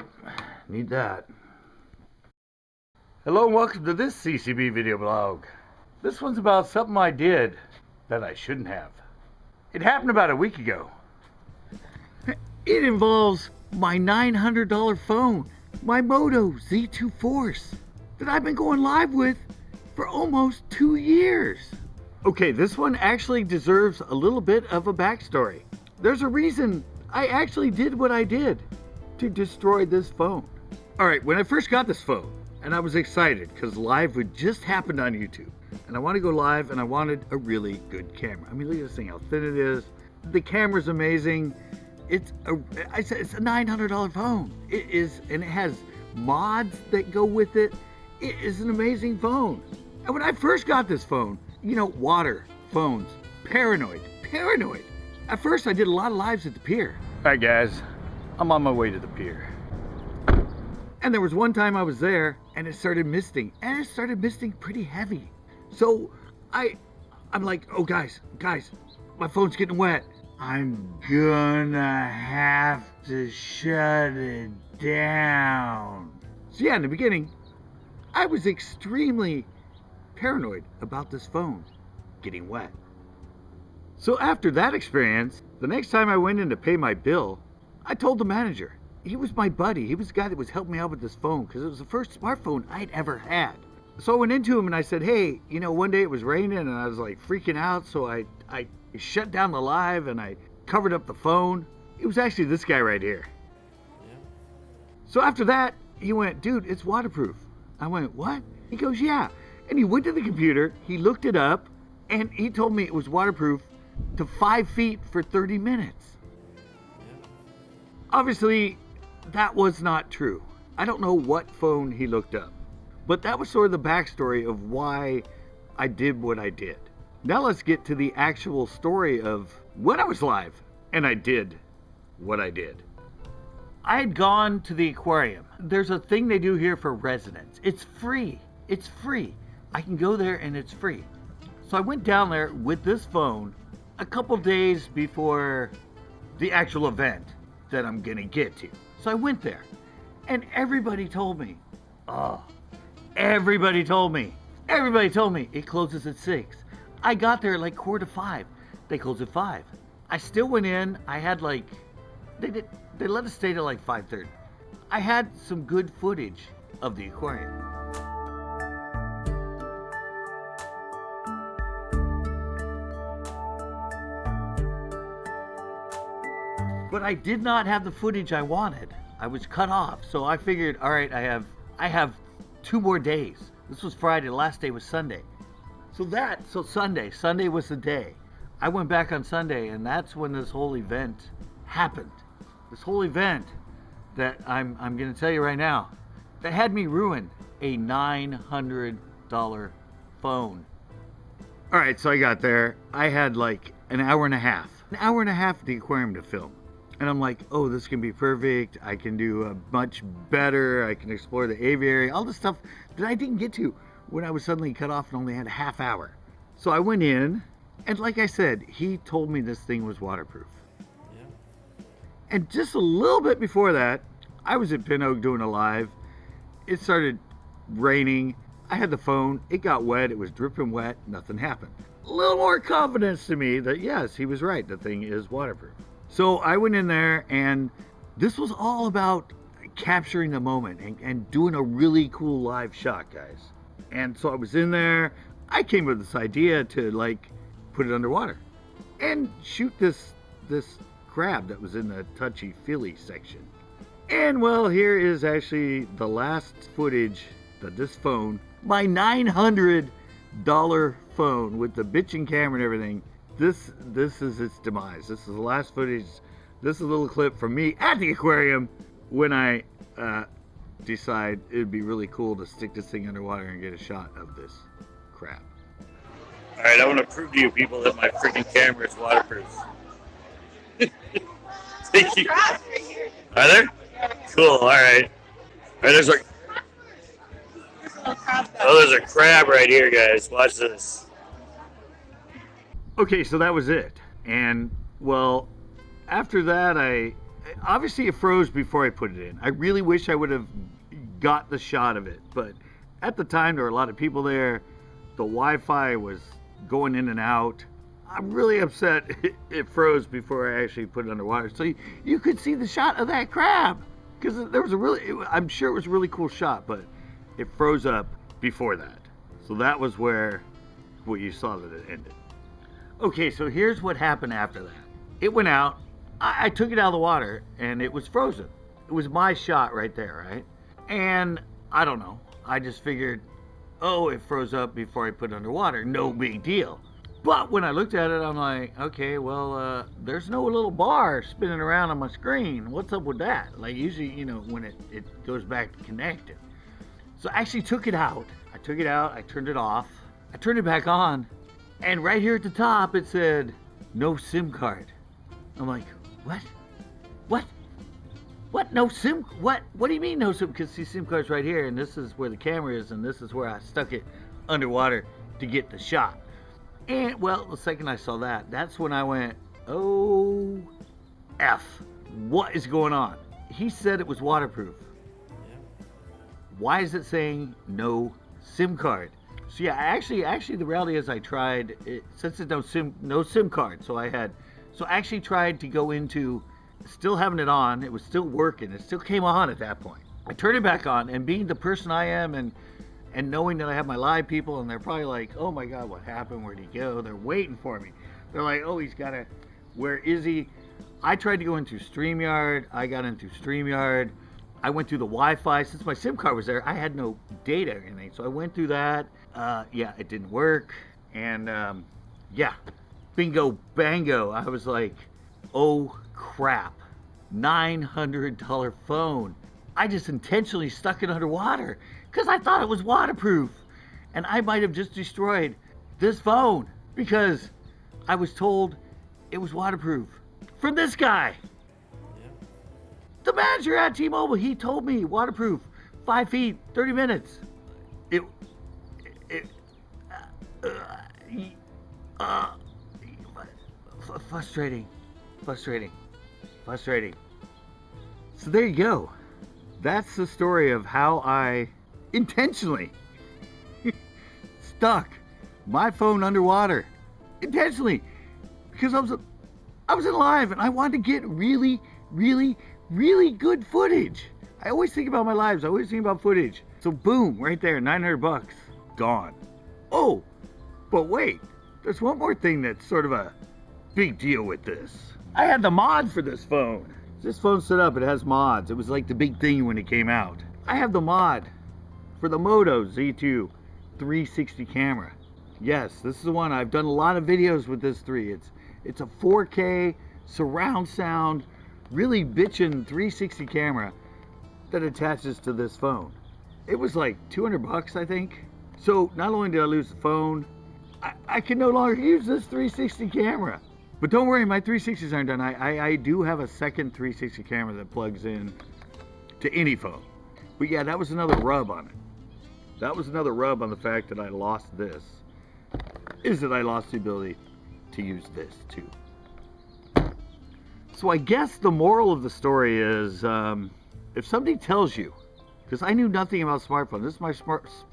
Nope, need that. Hello and welcome to this CCB video blog. This one's about something I did that I shouldn't have. It happened about a week ago. It involves my $900 phone, my Moto Z2 Force, that I've been going live with for almost 2 years. Okay, this one actually deserves a little bit of a backstory. There's a reason I actually did what I did to destroy this phone. All right, when I first got this phone, and I was excited because live would just happened on YouTube, and I want to go live, and I wanted a really good camera. I mean, look at this thing, how thin it is. The camera's amazing. It's a $900 phone. It is, and it has mods that go with it. It is an amazing phone. And when I first got this phone, you know, water, phones, paranoid. At first, I did a lot of lives at the pier. All right, guys, I'm on my way to the pier. And there was one time I was there, and it started misting, and it started misting pretty heavy. So I'm like, oh, guys, my phone's getting wet. I'm gonna have to shut it down. So yeah, in the beginning, I was extremely paranoid about this phone getting wet. So after that experience, the next time I went in to pay my bill, I told the manager. He was my buddy. He was the guy that was helping me out with this phone because it was the first smartphone I'd ever had. So I went into him and I said, hey, you know, one day it was raining and I was like freaking out. So I shut down the live and I covered up the phone. It was actually this guy right here. Yeah. So after that, he went, dude, it's waterproof. I went, what? He goes, yeah. And he went to the computer, he looked it up, and he told me it was waterproof to 5 feet for 30 minutes. Yeah. Obviously, that was not true. I don't know what phone he looked up, but that was sort of the backstory of why I did what I did. Now let's get to the actual story of when I was live and I did what I did. I had gone to the aquarium. There's a thing they do here for residents. It's free. It's free. I can go there and it's free. So I went down there with this phone a couple days before the actual event that I'm gonna get to. So I went there and everybody told me it closes at 6. I got there at like 4:45. They closed at 5. I still went in. I had like, they let us stay till like 5:30. I had some good footage of the aquarium. But I did not have the footage I wanted. I was cut off. So I figured, all right, I have 2 more days. This was Friday, the last day was Sunday. So Sunday was the day. I went back on Sunday and that's when this whole event happened. This whole event that I'm gonna tell you right now, that had me ruin a $900 phone. All right, so I got there. I had like an hour and a half at the aquarium to film. And I'm like, oh, this can be perfect. I can do much better. I can explore the aviary, all the stuff that I didn't get to when I was suddenly cut off and only had a half hour. So I went in, and like I said, he told me this thing was waterproof. Yeah. And just a little bit before that, I was at Pin Oak doing a live. It started raining. I had the phone. It got wet. It was dripping wet. Nothing happened. A little more confidence to me that, yes, he was right. The thing is waterproof. So I went in there, and this was all about capturing the moment and doing a really cool live shot, guys. And so I was in there. I came with this idea to like put it underwater and shoot this crab that was in the touchy-feely section. And well, here is actually the last footage that this phone, my $900 phone with the bitchin' camera and everything, this is its demise. This is the last footage. This is a little clip from me at the aquarium when I decide it'd be really cool to stick this thing underwater and get a shot of this crab. All right, I want to prove to you people that my freaking camera is waterproof. Thank you. Are there? Cool. All right. There's a there's a crab right here, guys. Watch this. Okay, so that was it. And well, after that, I obviously it froze before I put it in. I really wish I would have got the shot of it, but at the time there were a lot of people there. The Wi-Fi was going in and out. I'm really upset it froze before I actually put it underwater. So you could see the shot of that crab, because there was I'm sure it was a really cool shot, but it froze up before that. So that was what you saw that it ended. Okay, so here's what happened after that. It went out. I took it out of the water and it was frozen. It was my shot right there, right? And I don't know. I just figured, oh, it froze up before I put it underwater. No big deal. But when I looked at it, I'm like, okay, well, there's no little bar spinning around on my screen. What's up with that? Like usually, you know, when it goes back to connected. So I actually took it out. I took it out, I turned it off. I turned it back on, and right here at the top it said, no SIM card. I'm like, what? What? What? No SIM? What? What do you mean no SIM? Because the SIM card's right here, and this is where the camera is, and this is where I stuck it underwater to get the shot. And, well, the second I saw that, that's when I went, oh, F. What is going on? He said it was waterproof. Why is it saying no SIM card? So yeah, actually the reality is I tried it, since it's no SIM card. So I actually tried to go into still having it on. It was still working. It still came on at that point. I turned it back on, and being the person I am, and knowing that I have my live people, and they're probably like, oh my God, what happened? Where'd he go? They're waiting for me. They're like, oh, where is he? I tried to go into StreamYard. I got into StreamYard. I went through the Wi-Fi. Since my SIM card was there, I had no data or anything. So I went through that. Yeah, it didn't work. And yeah, bingo, bango. I was like, oh crap, $900 phone. I just intentionally stuck it underwater because I thought it was waterproof. And I might have just destroyed this phone because I was told it was waterproof from this guy. The manager at T-Mobile, he told me waterproof, 5 feet, 30 minutes. Frustrating. So there you go. That's the story of how I intentionally stuck my phone underwater. Intentionally. Because I was in live and I wanted to get really good footage. I always think about my lives. I always think about footage. So boom, right there, $900, gone. Oh, but wait, there's one more thing that's sort of a big deal with this. I had the mod for this phone. This phone's set up, it has mods. It was like the big thing when it came out. I have the mod for the Moto Z2 360 camera. Yes, this is the one. I've done a lot of videos with this 3. It's a 4K surround sound, really bitchin' 360 camera that attaches to this phone. It was like $200, I think. So not only did I lose the phone, I can no longer use this 360 camera. But don't worry, my 360s aren't done. I do have a second 360 camera that plugs in to any phone. But yeah, that was another rub on it. That was another rub on the fact that I lost this, is that I lost the ability to use this too. So I guess the moral of the story is, if somebody tells you, because I knew nothing about smartphones, this is my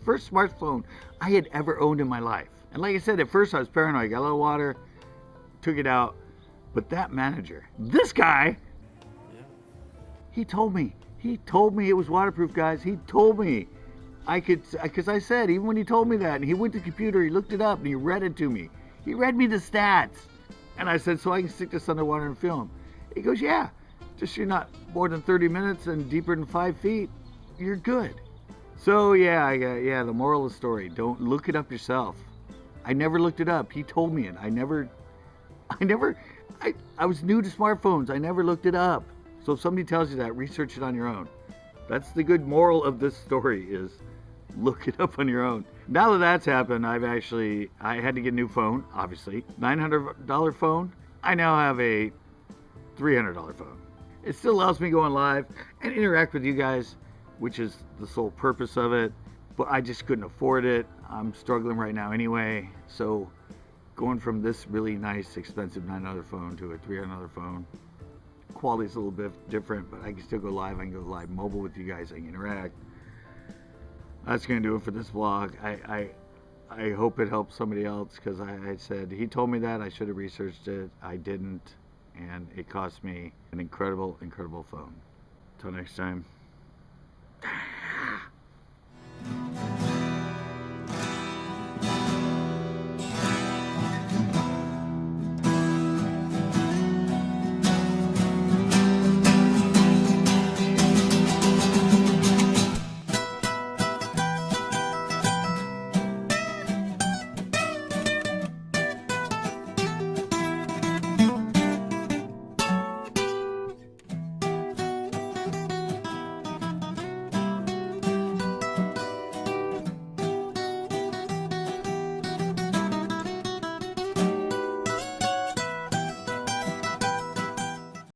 first smartphone I had ever owned in my life. And like I said, at first I was paranoid. I got a little water, took it out. But that manager, this guy, he told me it was waterproof, guys. He told me I could, because I said, even when he told me that, and he went to the computer, he looked it up, and he read it to me. He read me the stats. And I said, so I can stick this underwater and film. He goes, yeah, just you're not more than 30 minutes and deeper than 5 feet, you're good. So yeah, the moral of the story, don't look it up yourself. I never looked it up. He told me it. I was new to smartphones. I never looked it up. So if somebody tells you that, research it on your own. That's the good moral of this story, is look it up on your own. Now that that's happened, I had to get a new phone, obviously. $900 phone. I now have a $300 phone. It still allows me to go on live and interact with you guys, which is the sole purpose of it. But I just couldn't afford it. I'm struggling right now anyway. So going from this really nice, expensive $900 phone to a $300 phone, quality's a little bit different, but I can still go live. I can go live mobile with you guys. I can interact. That's gonna do it for this vlog. I hope it helps somebody else, because I said he told me that I should have researched it. I didn't, and it cost me an incredible phone. Till next time.